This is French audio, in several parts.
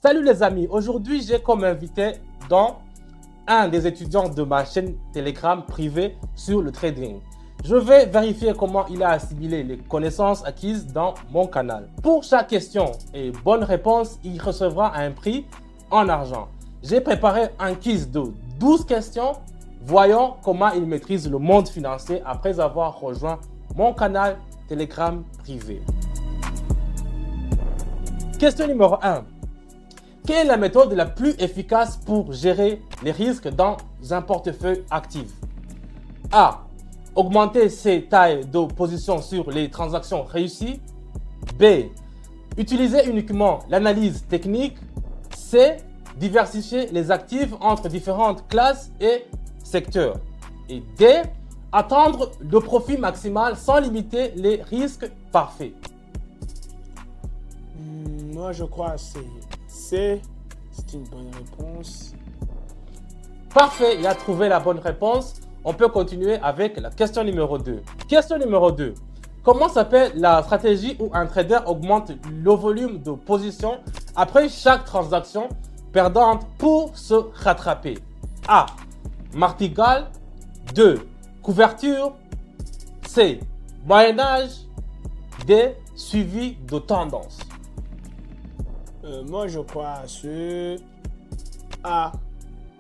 Salut les amis, aujourd'hui j'ai comme invité dans un des étudiants de ma chaîne Telegram privée sur le trading. Je vais vérifier comment il a assimilé les connaissances acquises dans mon canal. Pour chaque question et bonne réponse, il recevra un prix en argent. J'ai préparé un quiz de 12 questions. Voyons comment il maîtrise le monde financier après avoir rejoint mon canal Telegram privé. Question numéro 1. Quelle est la méthode la plus efficace pour gérer les risques dans un portefeuille actif? A. Augmenter ses tailles de position sur les transactions réussies. B. Utiliser uniquement l'analyse technique. C. Diversifier les actifs entre différentes classes et secteurs. Et D. Attendre le profit maximal sans limiter les risques parfaits. Moi, je crois que c'est une bonne réponse. Parfait, il a trouvé la bonne réponse. On peut continuer avec la question numéro 2. Question numéro 2. Comment s'appelle la stratégie où un trader augmente le volume de position après chaque transaction perdante pour se rattraper? A. Martingale. 2. Couverture. C. Moyen-âge. D. Suivi de tendance. Moi, je crois que A.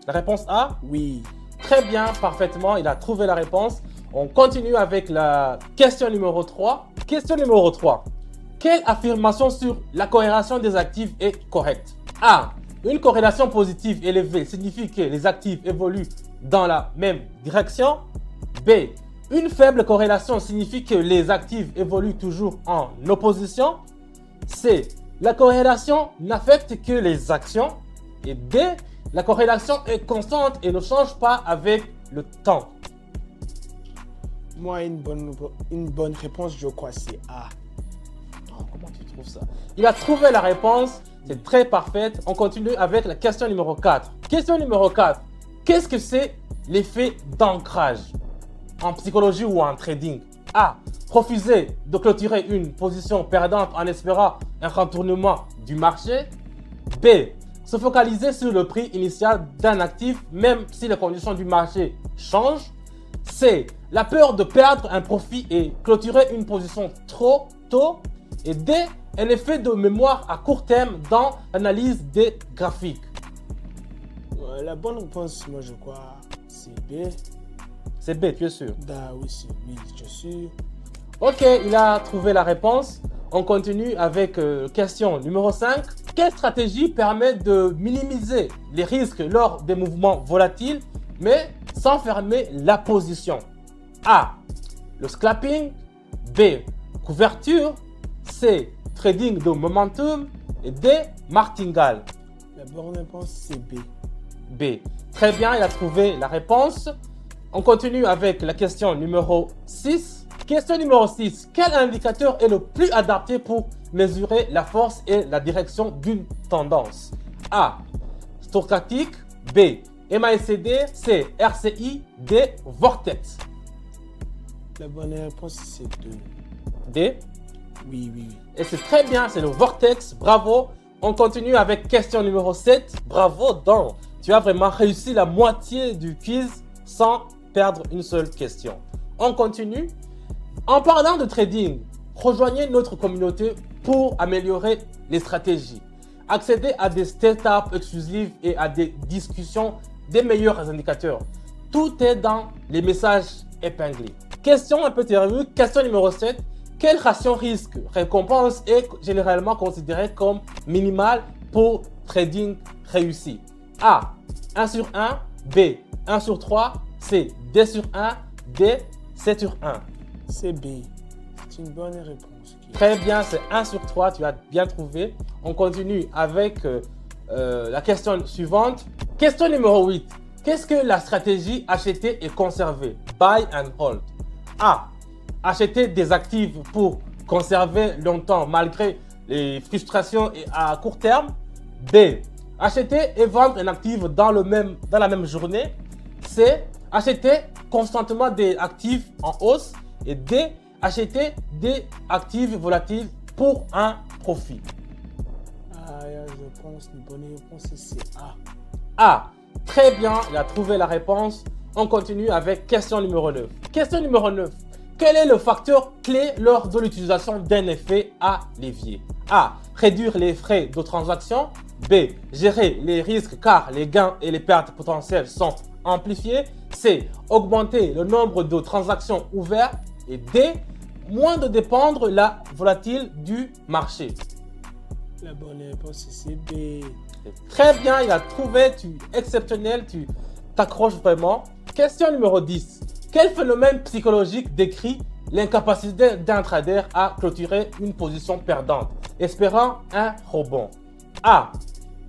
La réponse A? Oui. Très bien, parfaitement, il a trouvé la réponse. On continue avec la question numéro 3. Question numéro 3. Quelle affirmation sur la corrélation des actifs est correcte? A. Une corrélation positive élevée signifie que les actifs évoluent dans la même direction. B. Une faible corrélation signifie que les actifs évoluent toujours en opposition. C. La corrélation n'affecte que les actions. Et D. La corrélation est constante et ne change pas avec le temps. Moi, une bonne réponse, je crois que c'est A. Oh, comment tu trouves ça? Il a trouvé la réponse, c'est très parfaite. On continue avec la question numéro 4. Question numéro 4. Qu'est-ce que c'est l'effet d'ancrage en psychologie ou en trading? A. Refuser de clôturer une position perdante en espérant un retournement du marché. B. Se focaliser sur le prix initial d'un actif même si les conditions du marché changent. C. La peur de perdre un profit et clôturer une position trop tôt. Et D. Un effet de mémoire à court terme dans l'analyse des graphiques. La bonne réponse, moi, je crois, c'est B. C'est B, tu es sûr? Oui, je suis. Ok, il a trouvé la réponse. On continue avec question numéro 5. Quelle stratégie permet de minimiser les risques lors des mouvements volatiles, mais sans fermer la position? A. Le scalping. B. Couverture. C. Trading de momentum. Et D. Martingale. La bonne réponse, c'est B. B. Très bien, il a trouvé la réponse. On continue avec la question numéro 6. Question numéro 6. Quel indicateur est le plus adapté pour mesurer la force et la direction d'une tendance? A. Stochastique. B. MACD. C. RCI. D. Vortex. La bonne réponse, c'est 2. D. Oui. Et c'est très bien, c'est le Vortex. Bravo. On continue avec question numéro 7. Bravo, Dan. Tu as vraiment réussi la moitié du quiz sans perdre une seule question. On continue. En parlant de trading, rejoignez notre communauté pour améliorer les stratégies. Accédez à des startups exclusives et à des discussions des meilleurs indicateurs. Tout est dans les messages épinglés. Question interview, question numéro 7. Quelle ration risque-récompense est généralement considérée comme minimale pour trading réussi? A. 1 sur 1. B. 1 sur 3. C. 2 sur 1. D. 7 sur 1. C'est B. C'est une bonne réponse. Très bien, c'est 1 sur 3. Tu as bien trouvé. On continue avec la question suivante. Question numéro 8. Qu'est-ce que la stratégie acheter et conserver? Buy and hold. A. Acheter des actifs pour conserver longtemps malgré les frustrations et à court terme. B. Acheter et vendre un actif dans la même journée. C. Acheter constamment des actifs en hausse. Et D. Acheter des actifs volatiles pour un profit. Je je pense que la bonne réponse c'est A. A. Très bien, il a trouvé la réponse. On continue avec question numéro 9. Question numéro 9. Quel est le facteur clé lors de l'utilisation d'un effet à levier? A. Réduire les frais de transaction. B. Gérer les risques car les gains et les pertes potentielles sont amplifiés. C. Augmenter le nombre de transactions ouvertes. Et D. Moins de dépendre la volatile du marché. La bonne réponse c'est B. Très bien, il a trouvé, tu es exceptionnel, tu t'accroches vraiment. Question numéro 10. Quel phénomène psychologique décrit l'incapacité d'un trader à clôturer une position perdante, espérant un rebond? A.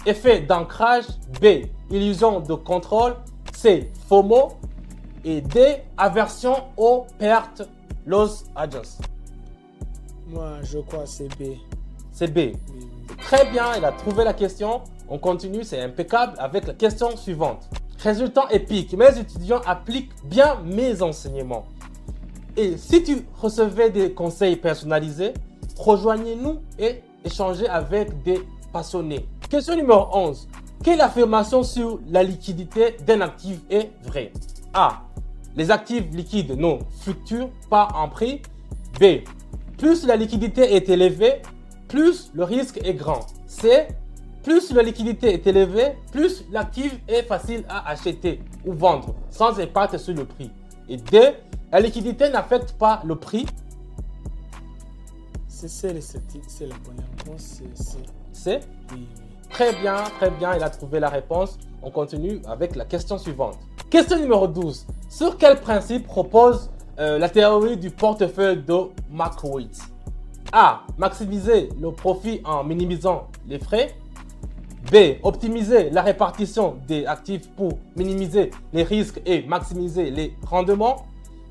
Effet d'ancrage. B. Illusion de contrôle. C. FOMO. Et D. Aversion aux pertes, loss adjust. Moi, je crois que c'est B. C'est B. Oui, oui. Très bien, il a trouvé la question. On continue, c'est impeccable avec la question suivante. Résultat épique, mes étudiants appliquent bien mes enseignements. Et si tu recevais des conseils personnalisés, rejoignez-nous et échangez avec des passionnés. Question numéro 11. Quelle affirmation sur la liquidité d'un actif est vraie? A. Les actifs liquides ne fluctuent pas en prix. B. Plus la liquidité est élevée, plus le risque est grand. C. Plus la liquidité est élevée, plus l'actif est facile à acheter ou vendre sans impact sur le prix. Et D. La liquidité n'affecte pas le prix. C'est la bonne réponse. C'est C. oui, oui. Très bien, il a trouvé la réponse. On continue avec la question suivante. Question numéro 12. Sur quel principe repose la théorie du portefeuille de Markowitz? A. Maximiser le profit en minimisant les frais. B. Optimiser la répartition des actifs pour minimiser les risques et maximiser les rendements.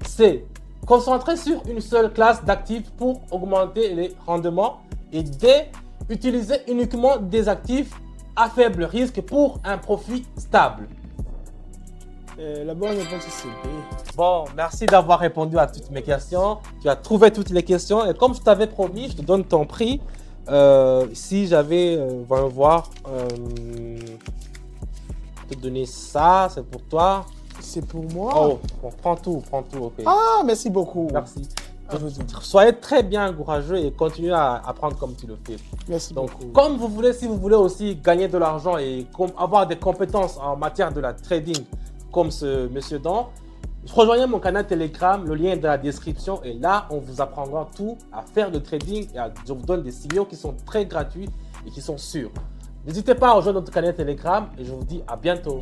C. Concentrer sur une seule classe d'actifs pour augmenter les rendements. Et D. Utiliser uniquement des actifs à faible risque pour un profit stable. La bonne réponse c'est B. Bon, merci d'avoir répondu à toutes mes questions. Tu as trouvé toutes les questions et comme je t'avais promis, je te donne ton prix. Si j'avais, voyons voir, te donner ça, c'est pour toi. C'est pour moi. Oh, bon, prends tout, ok. Ah, merci beaucoup. Merci. Je vous dis. Soyez très bien courageux et continuez à apprendre comme tu le fais. Merci Donc, beaucoup. comme vous voulez, si vous voulez aussi gagner de l'argent et avoir des compétences en matière de la trading, comme ce monsieur Dan, rejoignez mon canal Telegram, le lien est dans la description. Et là, on vous apprendra tout à faire de trading et je vous donne des signaux qui sont très gratuits et qui sont sûrs. N'hésitez pas à rejoindre notre canal Telegram et je vous dis à bientôt.